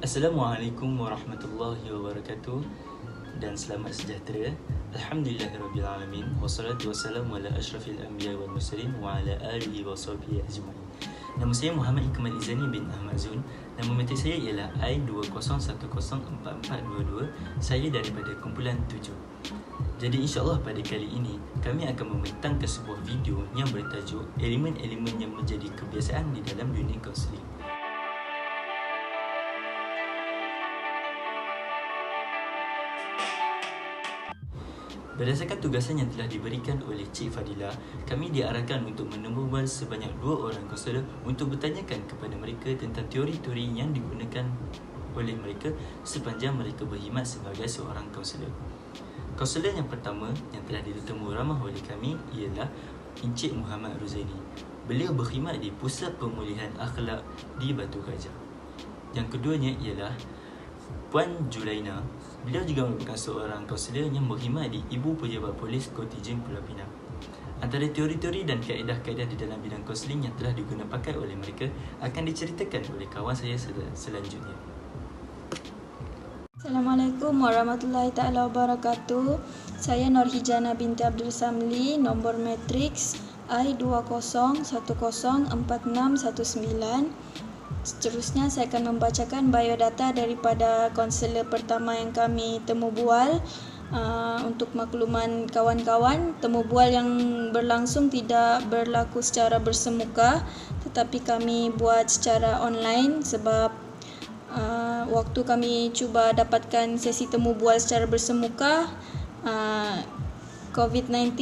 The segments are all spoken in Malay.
Assalamualaikum warahmatullahi wabarakatuh dan selamat sejahtera. Alhamdulillahirrabbilalamin. Wassalatu wassalamu ala ashrafil anbiya wal mursalin wa ala alihi wa sahbihi ajma'in. Nama saya Muhammad Ikmal Izani bin Ahmad Zun. Nama matrik saya ialah I20104422. Saya daripada kumpulan 7. Jadi insyaAllah pada kali ini kami akan membentangkan sebuah video yang bertajuk elemen-elemen yang menjadi kebiasaan di dalam dunia kaunseling. Berdasarkan tugasan yang telah diberikan oleh Cik Fadilah, kami diarahkan untuk menemubual sebanyak 2 orang kaunselor untuk bertanyakan kepada mereka tentang teori-teori yang digunakan oleh mereka sepanjang mereka berkhidmat sebagai seorang kaunselor. Kaunselor yang pertama yang telah ditemu ramah oleh kami ialah Encik Muhammad Ruzaini. Beliau berkhidmat di Pusat Pemulihan Akhlak di Batu Gajah. Yang keduanya ialah Puan Julaina. Beliau juga merupakan seorang kaunselor yang berkhidmat di Ibu Pejabat Polis Kontijen Pulau Pinang. Antara teori-teori dan kaedah-kaedah di dalam bidang kaunseling yang telah digunakan pakai oleh mereka akan diceritakan oleh kawan saya selanjutnya. Assalamualaikum warahmatullahi taala wabarakatuh. Saya Nurhijana binti Abdul Samli, nombor matriks I20104619. Seterusnya saya akan membacakan biodata daripada kaunselor pertama yang kami temu bual. Untuk makluman kawan-kawan, temu bual yang berlangsung tidak berlaku secara bersemuka, tetapi kami buat secara online sebab waktu kami cuba dapatkan sesi temu bual secara bersemuka, COVID-19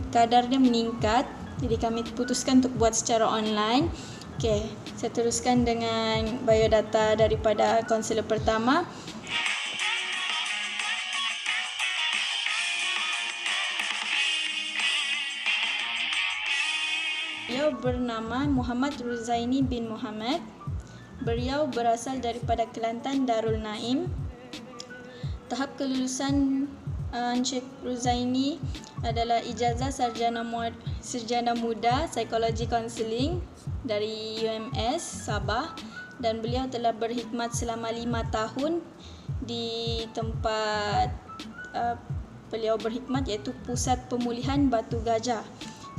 kadarnya meningkat, jadi kami putuskan untuk buat secara online. Okey, saya teruskan dengan biodata daripada kaunselor pertama. Beliau bernama Muhammad Ruzaini bin Muhammad. Beliau berasal daripada Kelantan Darul Naim. Tahap kelulusan Encik Ruzaini adalah ijazah sarjana muda psikologi kaunseling dari UMS Sabah, dan beliau telah berkhidmat selama 5 tahun di tempat beliau berkhidmat, iaitu Pusat Pemulihan Batu Gajah.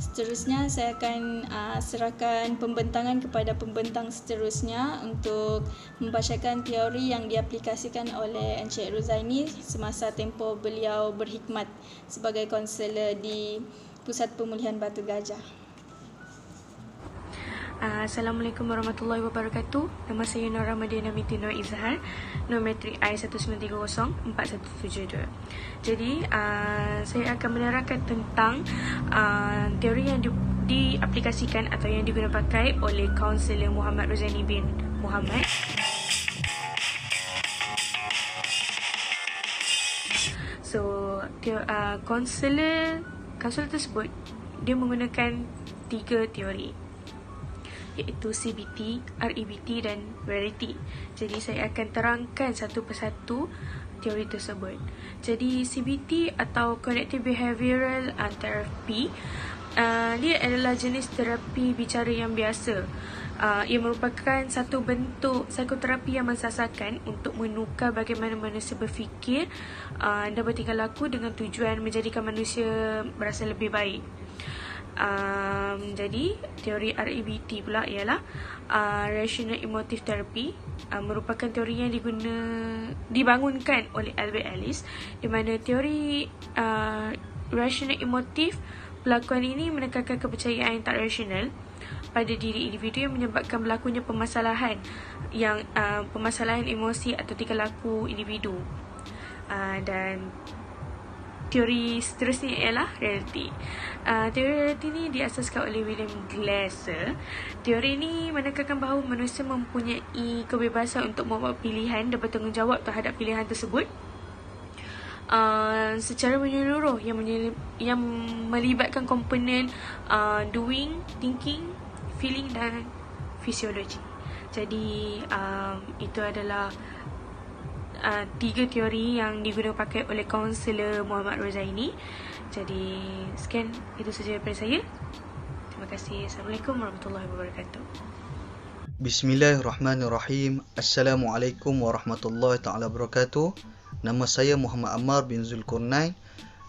Seterusnya saya akan serahkan pembentangan kepada pembentang seterusnya untuk membacakan teori yang diaplikasikan oleh Encik Ruzaini semasa tempoh beliau berkhidmat sebagai kaunselor di Pusat Pemulihan Batu Gajah. Assalamualaikum warahmatullahi wabarakatuh. Nama saya Nur Ramadina binti Nur Izhar, nombor matrik I19304172. Jadi saya akan menerangkan tentang teori yang diaplikasikan atau yang digunakan pakai oleh kaunselor Muhammad Ruzaini bin Muhammad. So, kaunselor tersebut dia menggunakan 3 teori, iaitu CBT, REBT dan Rarity. Jadi saya akan terangkan satu persatu teori tersebut. Jadi CBT atau Cognitive Behavioral Therapy, dia adalah jenis terapi bicara yang biasa. Ia merupakan satu bentuk psikoterapi yang mensasarkan untuk menukar bagaimana manusia berfikir dan bertingkah laku dengan tujuan menjadikan manusia berasa lebih baik. Jadi teori REBT pula ialah Rational Emotive Therapy, merupakan teori yang dibangunkan oleh Albert Ellis, di mana teori Rational Emotive pelakuan ini menekankan kepercayaan yang tak rasional pada diri individu yang menyebabkan berlakunya permasalahan emosi atau tingkah laku individu. Dan teori seterusnya ialah Reality. Teori Reality ini diasaskan oleh William Glasser. Teori ini menekankan bahawa manusia mempunyai kebebasan untuk membuat pilihan dan bertanggungjawab terhadap pilihan tersebut secara menyeluruh yang melibatkan komponen doing, thinking, feeling dan fisiologi. Jadi itu adalah 3 teori yang digunakan pakai oleh kaunselor Muhammad Ruzaini. Jadi sekian, itu sahaja daripada saya. Terima kasih. Assalamualaikum warahmatullahi wabarakatuh. Bismillahirrahmanirrahim. Assalamualaikum warahmatullahi taala wabarakatuh. Nama saya Muhammad Ammar bin Zulkarnain,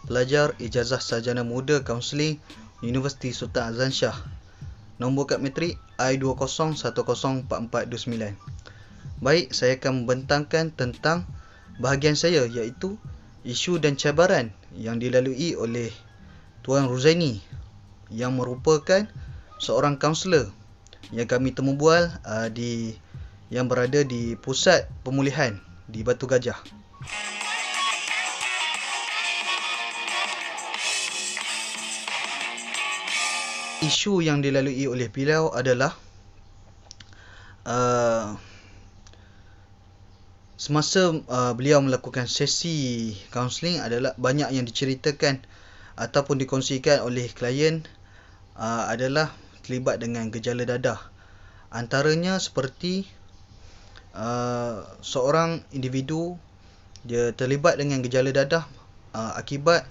pelajar ijazah sarjana muda kaunseling Universiti Sultan Azlan Shah. Nombor kad matrik I20104429. Baik, saya akan membentangkan tentang bahagian saya, iaitu isu dan cabaran yang dilalui oleh Tuan Ruzaini yang merupakan seorang kaunselor yang kami temubual yang berada di pusat pemulihan di Batu Gajah. Isu yang dilalui oleh beliau adalah semasa beliau melakukan sesi kaunseling adalah banyak yang diceritakan ataupun dikongsikan oleh klien adalah terlibat dengan gejala dadah. Antaranya seperti seorang individu dia terlibat dengan gejala dadah akibat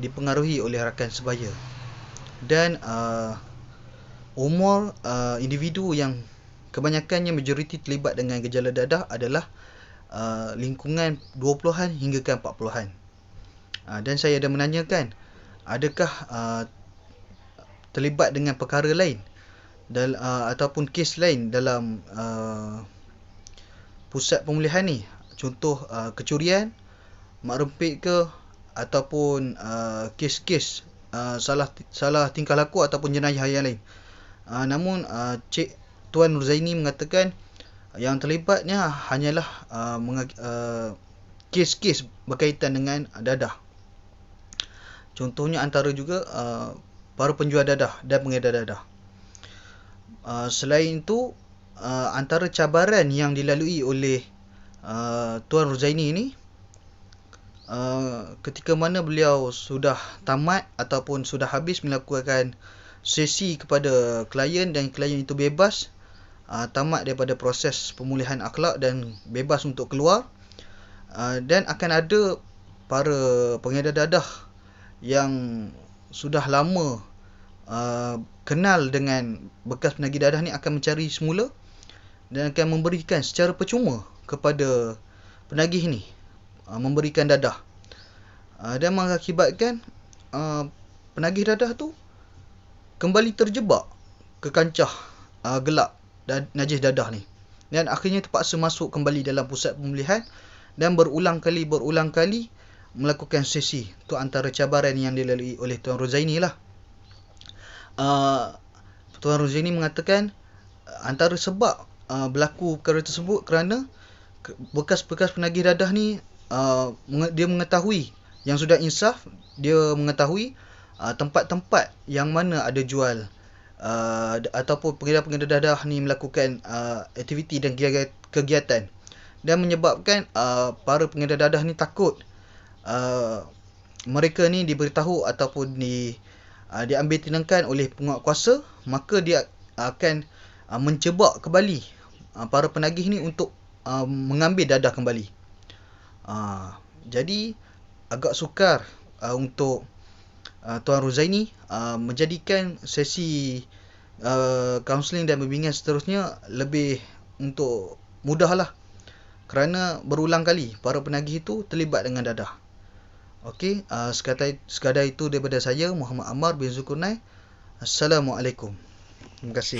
dipengaruhi oleh rakan sebaya. Dan umur individu yang kebanyakannya majoriti terlibat dengan gejala dadah adalah lingkungan 20-an hingga ke 40-an. Dan saya ada menanyakan, adakah terlibat dengan perkara lain ataupun kes lain dalam pusat pemulihan ni, contoh kecurian, mak rempit ke, ataupun kes-kes salah tingkah laku ataupun jenayah yang lain. Namun Cik Tuan Ruzaini mengatakan yang terlibatnya hanyalah kes-kes berkaitan dengan dadah. Contohnya antara juga para penjual dadah dan pengedar dadah. Selain itu, antara cabaran yang dilalui oleh Tuan Ruzaini ini, ketika mana beliau sudah tamat ataupun sudah habis melakukan sesi kepada klien dan klien itu bebas, tamat daripada proses pemulihan akhlak dan bebas untuk keluar, dan akan ada para pengedar dadah yang sudah lama kenal dengan bekas penagih dadah ni akan mencari semula dan akan memberikan secara percuma kepada penagih ni, memberikan dadah, dan mengakibatkan penagih dadah tu kembali terjebak ke kancah gelap dan najis dadah ni, dan akhirnya terpaksa masuk kembali dalam pusat pemulihan dan berulang kali melakukan sesi. Itu antara cabaran yang dilalui oleh Tuan Ruzaini lah. Tuan Ruzaini mengatakan antara sebab berlaku perkara tersebut kerana bekas-bekas penagih dadah ni dia mengetahui yang sudah insaf, dia mengetahui tempat-tempat yang mana ada jual ataupun pengedar-pengedar dadah ni melakukan aktiviti dan kegiatan, dan menyebabkan para pengedar dadah ni takut mereka ni diberitahu ataupun diambil tindakan oleh penguatkuasa, maka dia akan mencebak kembali para penagih ni untuk mengambil dadah kembali. Jadi agak sukar untuk Tuan Ruzaini menjadikan sesi kaunseling dan bimbingan seterusnya lebih untuk mudah lah, kerana berulang kali para penagih itu terlibat dengan dadah. Okey, sekadar itu daripada saya, Muhammad Ammar bin Zulkarnain. Assalamualaikum. Terima kasih.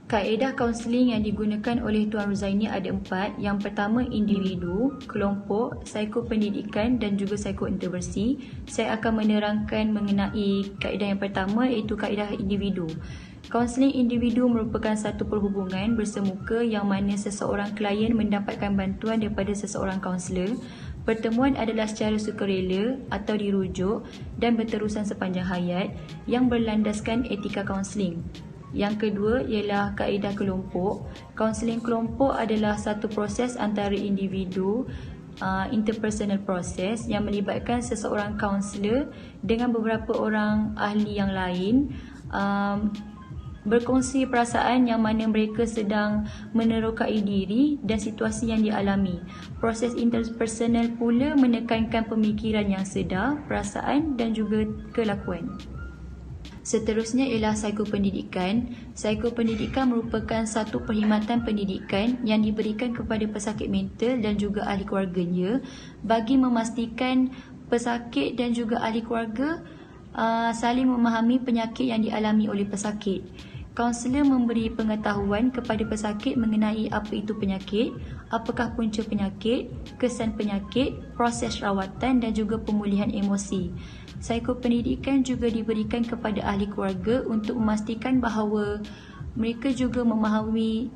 Kaedah kaunseling yang digunakan oleh Tuan Ruzaini ada 4. Yang pertama, individu, kelompok, psikopendidikan dan juga psikointervensi. Saya akan menerangkan mengenai kaedah yang pertama, iaitu kaedah individu. Kaunseling individu merupakan satu perhubungan bersemuka yang mana seseorang klien mendapatkan bantuan daripada seseorang kaunselor. Pertemuan adalah secara sukarela atau dirujuk dan berterusan sepanjang hayat yang berlandaskan etika kaunseling. Yang kedua ialah kaedah kelompok. Kaunseling kelompok adalah satu proses antara individu, interpersonal process yang melibatkan seseorang kaunselor dengan beberapa orang ahli yang lain berkongsi perasaan yang mana mereka sedang menerokai diri dan situasi yang dialami. Proses interpersonal pula menekankan pemikiran yang sedar, perasaan dan juga kelakuan. Seterusnya ialah psikopendidikan. Psikopendidikan merupakan satu perkhidmatan pendidikan yang diberikan kepada pesakit mental dan juga ahli keluarganya bagi memastikan pesakit dan juga ahli keluarga saling memahami penyakit yang dialami oleh pesakit. Kaunselor memberi pengetahuan kepada pesakit mengenai apa itu penyakit, apakah punca penyakit, kesan penyakit, proses rawatan dan juga pemulihan emosi. Psikopendidikan juga diberikan kepada ahli keluarga untuk memastikan bahawa mereka juga memahami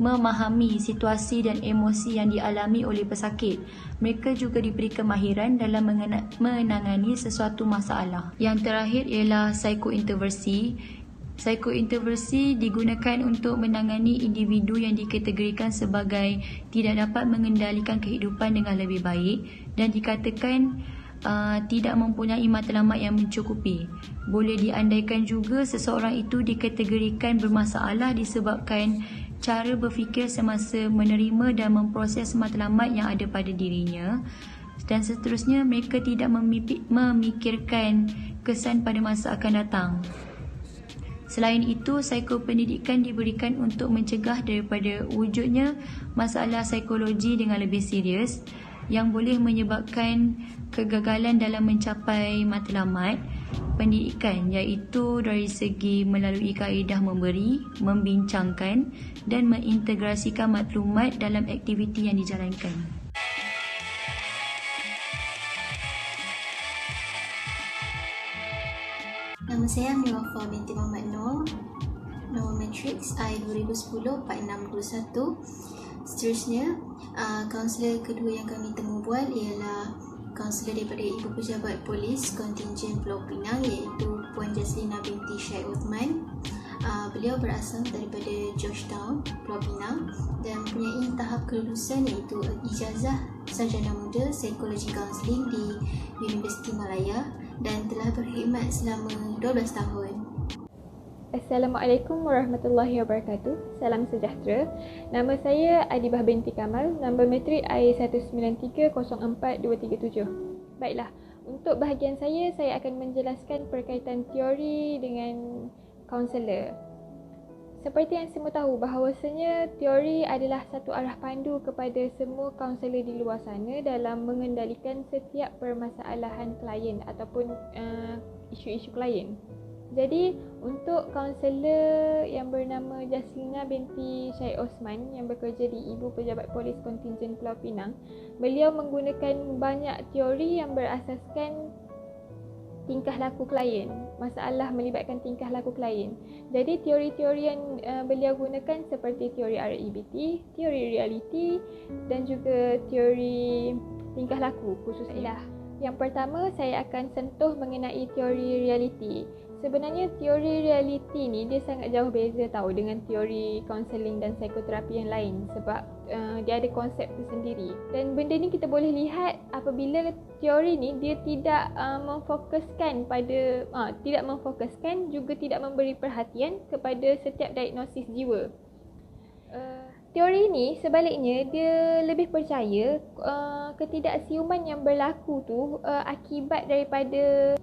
situasi dan emosi yang dialami oleh pesakit. Mereka juga diberi kemahiran dalam menangani sesuatu masalah. Yang terakhir ialah psikointerversi. Psikointerversi digunakan untuk menangani individu yang dikategorikan sebagai tidak dapat mengendalikan kehidupan dengan lebih baik dan dikatakan tidak mempunyai matlamat yang mencukupi. Boleh diandaikan juga seseorang itu dikategorikan bermasalah disebabkan cara berfikir semasa menerima dan memproses matlamat yang ada pada dirinya, dan seterusnya mereka tidak memikirkan kesan pada masa akan datang. Selain itu, psikopendidikan diberikan untuk mencegah daripada wujudnya masalah psikologi dengan lebih serius yang boleh menyebabkan kegagalan dalam mencapai matlamat pendidikan, iaitu dari segi melalui kaedah memberi, membincangkan dan mengintegrasikan maklumat dalam aktiviti yang dijalankan. Nama saya Milwafa binti Muhammad Noor. Nombor matriks I2010-4621. Seterusnya, kaunselor kedua yang kami temu bual ialah kaunselor daripada Ibu Pejabat Polis Kontingen Pulau Pinang, iaitu Puan Jaslina binti Syed Uthman. Beliau berasal daripada Georgetown, Pulau Pinang dan mempunyai tahap kelulusan iaitu ijazah sarjana muda psikologi kaunseling di Universiti Malaya dan telah berkhidmat selama 12 tahun. Assalamualaikum warahmatullahi wabarakatuh. Salam sejahtera. Nama saya Adibah binti Kamal. Nombor matrik I19304-237. Baiklah, untuk bahagian saya akan menjelaskan berkaitan teori dengan kaunselor. Seperti yang semua tahu bahawasanya teori adalah satu arah pandu kepada semua kaunselor di luar sana dalam mengendalikan setiap permasalahan klien ataupun isu-isu klien. Jadi, untuk kaunselor yang bernama Jaslina binti Syed Osman yang bekerja di Ibu Pejabat Polis Kontingen Pulau Pinang, beliau menggunakan banyak teori yang berasaskan tingkah laku klien, masalah melibatkan tingkah laku klien. Jadi, teori-teori yang beliau gunakan seperti teori REBT, teori reality dan juga teori tingkah laku khususnya. Yang pertama, saya akan sentuh mengenai teori reality. Sebenarnya teori reality ni dia sangat jauh beza tahu dengan teori kaunseling dan psikoterapi yang lain sebab dia ada konsep tersendiri. Dan benda ni kita boleh lihat apabila teori ni dia tidak memfokuskan juga tidak memberi perhatian kepada setiap diagnosis jiwa. Teori ini sebaliknya dia lebih percaya ketidaksiuman yang berlaku tu akibat daripada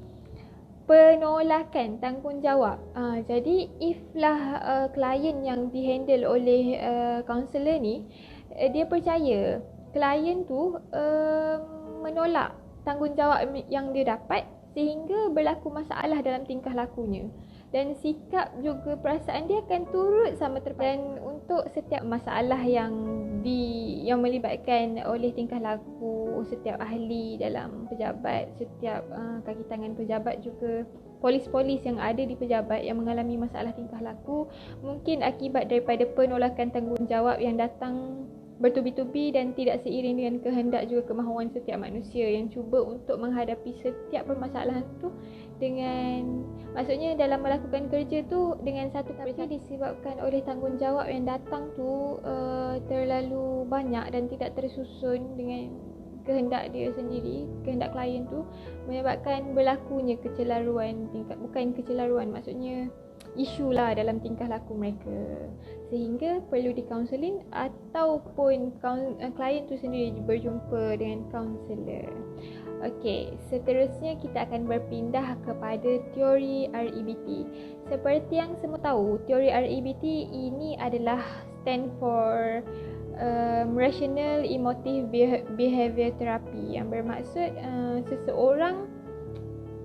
penolakan tanggungjawab. Jadi iflah klien yang dihandle oleh kaunselor ni, dia percaya klien tu menolak tanggungjawab yang dia dapat sehingga berlaku masalah dalam tingkah lakunya. Dan sikap juga perasaan dia akan turut sama terpadan. Dan untuk setiap masalah yang melibatkan oleh tingkah laku setiap ahli dalam pejabat, setiap kaki tangan pejabat juga polis-polis yang ada di pejabat yang mengalami masalah tingkah laku mungkin akibat daripada penolakan tanggungjawab yang datang bertubi-tubi dan tidak seiring dengan kehendak juga kemahuan setiap manusia yang cuba untuk menghadapi setiap permasalahan tu dengan, maksudnya dalam melakukan kerja tu dengan satu kerja disebabkan oleh tanggungjawab yang datang tu terlalu banyak dan tidak tersusun dengan kehendak dia sendiri, kehendak klien tu, menyebabkan berlakunya kecelaruan tingkat, bukan kecelaruan, maksudnya isu lah dalam tingkah laku mereka, sehingga perlu di counselling ataupun klien tu sendiri berjumpa dengan kaunselor. Okey, seterusnya kita akan berpindah kepada teori REBT. Seperti yang semua tahu, teori REBT ini adalah stand for Rational Emotive Behavior Therapy, yang bermaksud seseorang,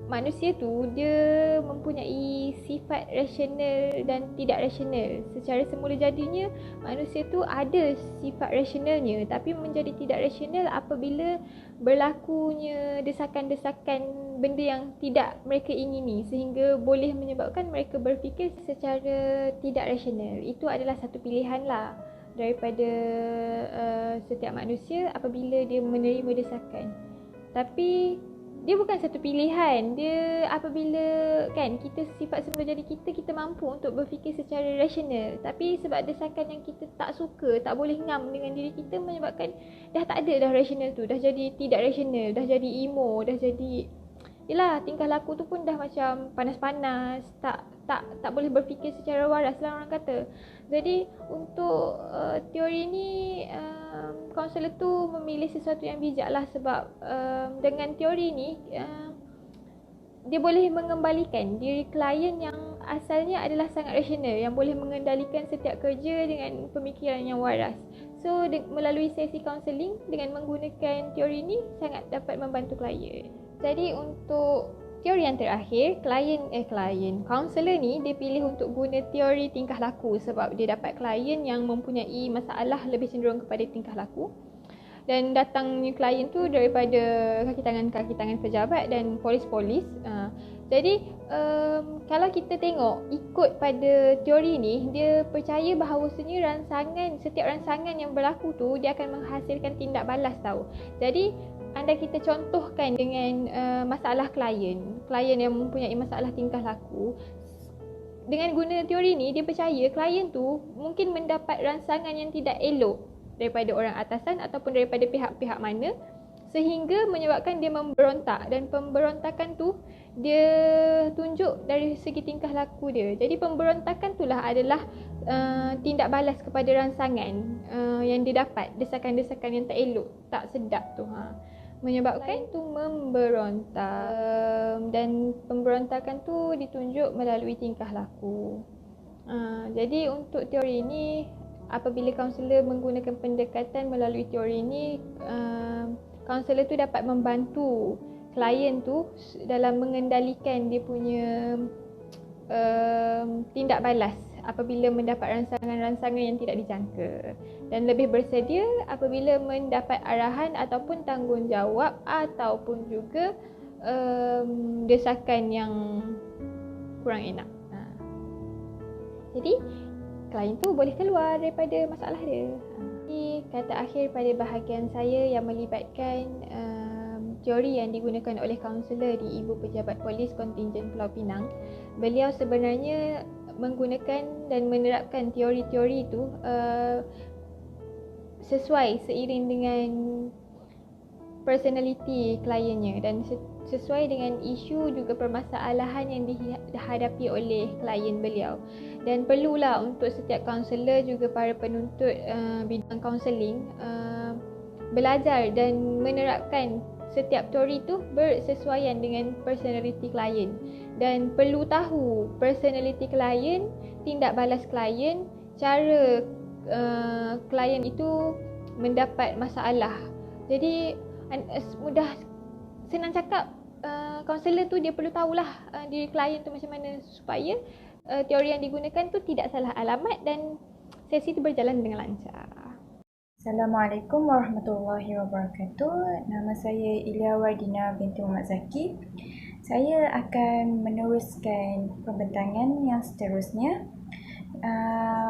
manusia tu dia mempunyai sifat rasional dan tidak rasional. Secara semula jadinya manusia tu ada sifat rasionalnya, tapi menjadi tidak rasional apabila berlakunya desakan-desakan benda yang tidak mereka ingini, sehingga boleh menyebabkan mereka berfikir secara tidak rasional. Itu adalah satu pilihan lah daripada setiap manusia apabila dia menerima desakan. Tapi dia bukan satu pilihan. Dia apabila kan kita sifat semula jadi kita mampu untuk berfikir secara rasional, tapi sebab desakan yang kita tak suka, tak boleh ngam dengan diri kita, menyebabkan dah tak ada dah rasional tu, dah jadi tidak rasional, dah jadi emo, dah jadi yelah, tingkah laku tu pun dah macam panas-panas, tak boleh berfikir secara waras lah orang kata. Jadi untuk teori ni kaunselor tu memilih sesuatu yang bijak lah, sebab dengan teori ni dia boleh mengembalikan diri klien yang asalnya adalah sangat rasional, yang boleh mengendalikan setiap kerja dengan pemikiran yang waras. So melalui sesi kaunseling dengan menggunakan teori ni sangat dapat membantu klien. Jadi untuk teori yang terakhir, kaunselor ni dia pilih untuk guna teori tingkah laku sebab dia dapat klien yang mempunyai masalah lebih cenderung kepada tingkah laku. Dan datangnya klien tu daripada kaki tangan pejabat dan polis-polis. Jadi kalau kita tengok ikut pada teori ni, dia percaya bahawasanya setiap rangsangan yang berlaku tu dia akan menghasilkan tindak balas tau. Jadi andai kita contohkan dengan masalah klien yang mempunyai masalah tingkah laku, dengan guna teori ni dia percaya klien tu mungkin mendapat rangsangan yang tidak elok daripada orang atasan ataupun daripada pihak-pihak mana, sehingga menyebabkan dia memberontak, dan pemberontakan tu dia tunjuk dari segi tingkah laku dia. Jadi pemberontakan itulah adalah tindak balas kepada rangsangan yang dia dapat, desakan-desakan yang tak elok, tak sedap tu. Menyebabkan tu memberontak, dan pemberontakan tu ditunjuk melalui tingkah laku. Jadi untuk teori ini, apabila kaunselor menggunakan pendekatan melalui teori ini, kaunselor tu dapat membantu klien tu dalam mengendalikan dia punya tindak balas apabila mendapat rangsangan-rangsangan yang tidak dijangka, dan lebih bersedia apabila mendapat arahan ataupun tanggungjawab ataupun juga desakan yang kurang enak. Jadi klien tu boleh keluar daripada masalah dia. Ini kata akhir pada bahagian saya yang melibatkan teori yang digunakan oleh kaunselor di Ibu Pejabat Polis Kontingen Pulau Pinang. Beliau sebenarnya menggunakan dan menerapkan teori-teori itu sesuai seiring dengan personality kliennya dan sesuai dengan isu juga permasalahan yang dihadapi oleh klien beliau. Dan perlulah untuk setiap kaunselor juga para penuntut bidang kaunseling belajar dan menerapkan setiap teori itu bersesuaian dengan personality klien, dan perlu tahu personality klien, tindak balas klien, cara klien itu mendapat masalah. Jadi senang cakap, kaunselor tu dia perlu tahulah diri klien tu macam mana supaya teori yang digunakan tu tidak salah alamat dan sesi tu berjalan dengan lancar. Assalamualaikum warahmatullahi wabarakatuh. Nama saya Ilia Wardina binti Muhammad Zaki. Saya akan meneruskan pembentangan yang seterusnya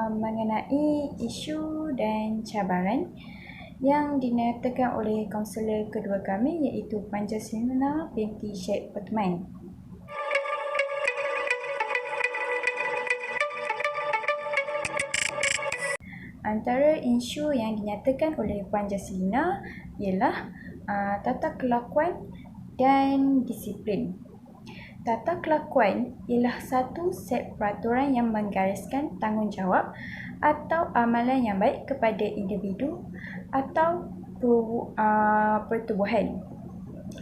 mengenai isu dan cabaran yang dinyatakan oleh kaunselor kedua kami, iaitu Panjaslina binti Syed Othman. Antara isu yang dinyatakan oleh Puan Jaslina ialah tata kelakuan dan disiplin. Tata kelakuan ialah satu set peraturan yang menggariskan tanggungjawab atau amalan yang baik kepada individu atau pertubuhan.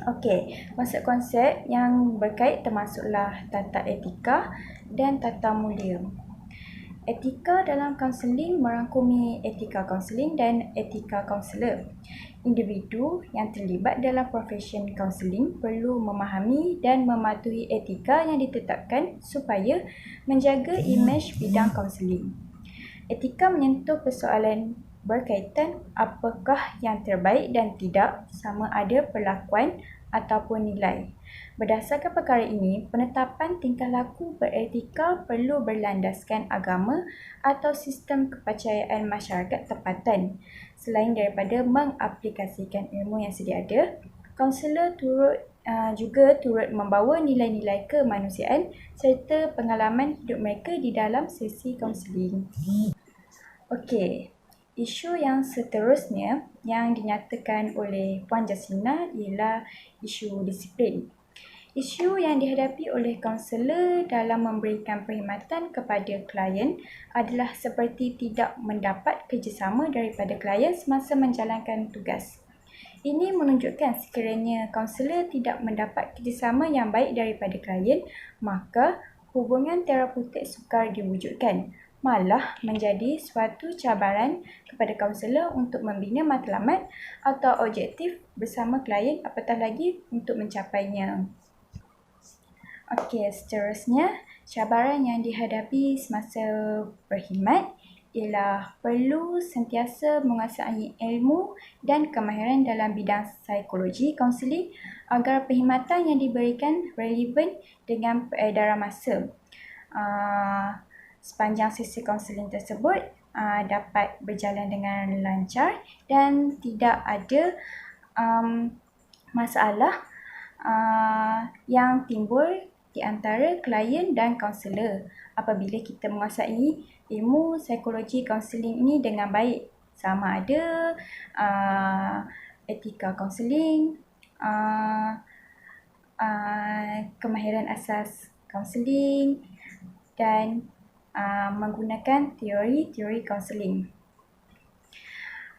Okey, konsep-konsep yang berkait termasuklah tata etika dan tata mulia. Etika dalam kaunseling merangkumi etika kaunseling dan etika kaunselor. Individu yang terlibat dalam profesi kaunseling perlu memahami dan mematuhi etika yang ditetapkan supaya menjaga imej bidang kaunseling. Etika menyentuh persoalan berkaitan apakah yang terbaik dan tidak, sama ada perlakuan ataupun nilai. Berdasarkan perkara ini, penetapan tingkah laku beretika perlu berlandaskan agama atau sistem kepercayaan masyarakat tempatan. Selain daripada mengaplikasikan ilmu yang sedia ada, kaunselor juga turut membawa nilai-nilai kemanusiaan serta pengalaman hidup mereka di dalam sesi kaunseling. Okey, isu yang seterusnya yang dinyatakan oleh Puan Jaslina ialah isu disiplin. Isu yang dihadapi oleh kaunselor dalam memberikan perkhidmatan kepada klien adalah seperti tidak mendapat kerjasama daripada klien semasa menjalankan tugas. Ini menunjukkan sekiranya kaunselor tidak mendapat kerjasama yang baik daripada klien, maka hubungan terapeutik sukar diwujudkan. Malah menjadi suatu cabaran kepada kaunselor untuk membina matlamat atau objektif bersama klien, apatah lagi untuk mencapainya. Okey, seterusnya, cabaran yang dihadapi semasa berkhidmat ialah perlu sentiasa menguasai ilmu dan kemahiran dalam bidang psikologi kaunseling agar perkhidmatan yang diberikan relevan dengan peredaran masa. Sepanjang sesi kaunseling tersebut dapat berjalan dengan lancar dan tidak ada masalah yang timbul di antara klien dan kaunselor apabila kita menguasai ilmu psikologi kaunseling ini dengan baik, sama ada etika kaunseling, kemahiran asas kaunseling dan menggunakan teori-teori kaunseling.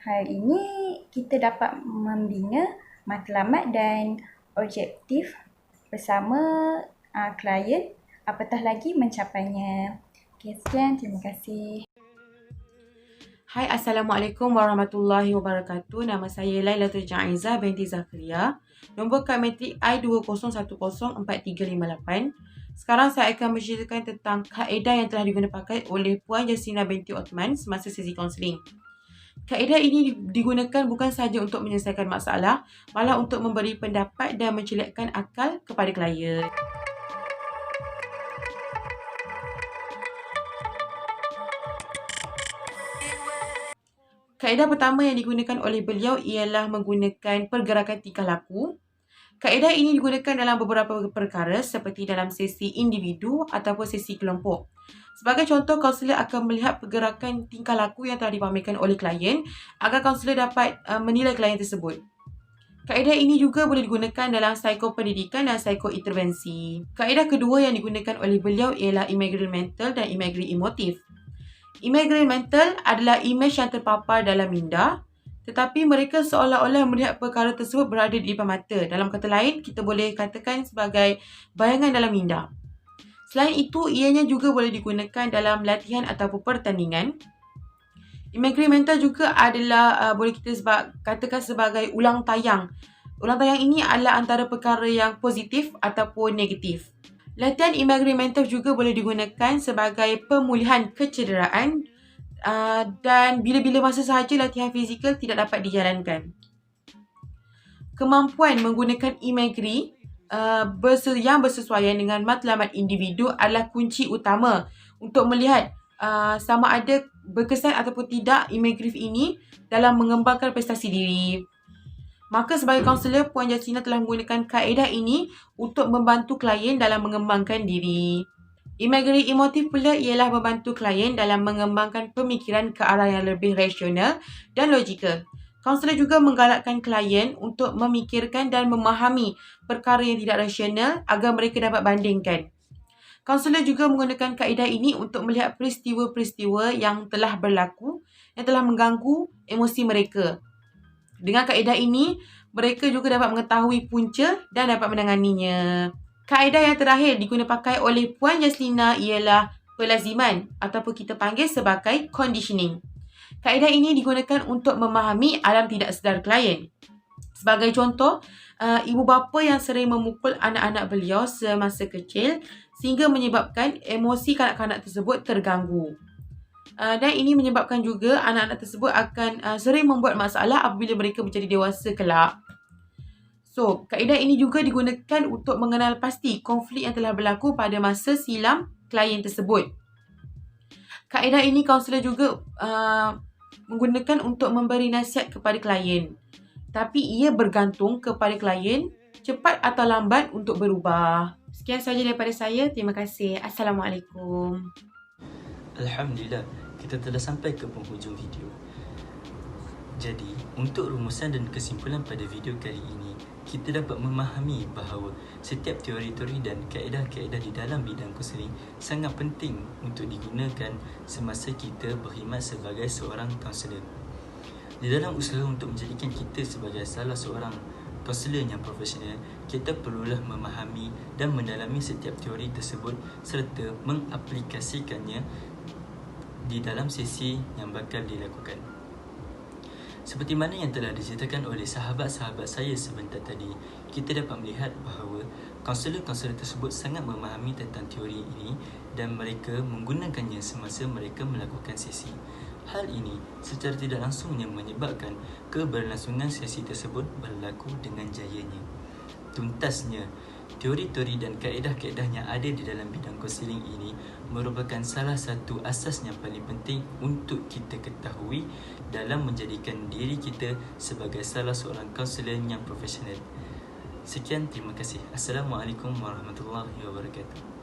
Hal ini kita dapat membina matlamat dan objektif bersama klien, apatah lagi mencapainya. Okay, sekian. Terima kasih. Hai, Assalamualaikum warahmatullahi wabarakatuh. Nama saya Lailatul Jaizah binti Zakaria. Nombor kad matrik I20104358. Sekarang saya akan menceritakan tentang kaedah yang telah digunakan pakai oleh Puan Jaslina binti Othman semasa sesi kaunseling. Kaedah ini digunakan bukan sahaja untuk menyelesaikan masalah, malah untuk memberi pendapat dan mencelikkan akal kepada klien. Kaedah pertama yang digunakan oleh beliau ialah menggunakan pergerakan tingkah laku. Kaedah ini digunakan dalam beberapa perkara seperti dalam sesi individu ataupun sesi kelompok. Sebagai contoh, kaunselor akan melihat pergerakan tingkah laku yang telah dipamerkan oleh klien agar kaunselor dapat menilai klien tersebut. Kaedah ini juga boleh digunakan dalam psikopendidikan dan psikointervensi. Kaedah kedua yang digunakan oleh beliau ialah imagery mental dan imagery emotif. Imagery mental adalah imej yang terpapar dalam minda, tetapi mereka seolah-olah melihat perkara tersebut berada di depan mata. Dalam kata lain, kita boleh katakan sebagai bayangan dalam minda. Selain itu, ianya juga boleh digunakan dalam latihan ataupun pertandingan. Imagery mental juga adalah boleh kita katakan sebagai ulang tayang. Ulang tayang ini adalah antara perkara yang positif ataupun negatif. Latihan imagery mental juga boleh digunakan sebagai pemulihan kecederaan dan bila-bila masa sahaja latihan fizikal tidak dapat dijalankan. Kemampuan menggunakan imagery yang bersesuaian dengan matlamat individu adalah kunci utama untuk melihat sama ada berkesan ataupun tidak imagery ini dalam mengembangkan prestasi diri. Maka sebagai kaunselor, Puan Jaslina telah menggunakan kaedah ini untuk membantu klien dalam mengembangkan diri. Imagery emotif pula ialah membantu klien dalam mengembangkan pemikiran ke arah yang lebih rasional dan logikal. Kaunselor juga menggalakkan klien untuk memikirkan dan memahami perkara yang tidak rasional agar mereka dapat bandingkan. Kaunselor juga menggunakan kaedah ini untuk melihat peristiwa-peristiwa yang telah berlaku, yang telah mengganggu emosi mereka. Dengan kaedah ini, mereka juga dapat mengetahui punca dan dapat menanganinya. Kaedah yang terakhir diguna pakai oleh Puan Jaslina ialah pelaziman ataupun kita panggil sebagai conditioning. Kaedah ini digunakan untuk memahami alam tidak sedar klien. Sebagai contoh, ibu bapa yang sering memukul anak-anak beliau semasa kecil sehingga menyebabkan emosi kanak-kanak tersebut terganggu. Dan ini menyebabkan juga anak-anak tersebut akan sering membuat masalah apabila mereka menjadi dewasa kelak. So, kaedah ini juga digunakan untuk mengenal pasti konflik yang telah berlaku pada masa silam klien tersebut. Kaedah ini kaunselor juga menggunakan untuk memberi nasihat kepada klien. Tapi ia bergantung kepada klien cepat atau lambat untuk berubah. Sekian sahaja daripada saya. Terima kasih. Assalamualaikum. Alhamdulillah, kita telah sampai ke penghujung video. Jadi, untuk rumusan dan kesimpulan pada video kali ini, kita dapat memahami bahawa setiap teori-teori dan kaedah-kaedah di dalam bidang kaunseling sangat penting untuk digunakan semasa kita berkhidmat sebagai seorang kaunselor. Di dalam usaha untuk menjadikan kita sebagai salah seorang kaunselor yang profesional, kita perlulah memahami dan mendalami setiap teori tersebut serta mengaplikasikannya di dalam sesi yang bakal dilakukan. Seperti mana yang telah diceritakan oleh sahabat-sahabat saya sebentar tadi, kita dapat melihat bahawa kaunselor-kaunselor tersebut sangat memahami tentang teori ini dan mereka menggunakannya semasa mereka melakukan sesi. Hal ini secara tidak langsungnya menyebabkan keberlangsungan sesi tersebut berlaku dengan jayanya. Tuntasnya, teori-teori dan kaedah-kaedah yang ada di dalam bidang kaunseling ini merupakan salah satu asas yang paling penting untuk kita ketahui dalam menjadikan diri kita sebagai salah seorang kaunselor yang profesional. Sekian, terima kasih. Assalamualaikum warahmatullahi wabarakatuh.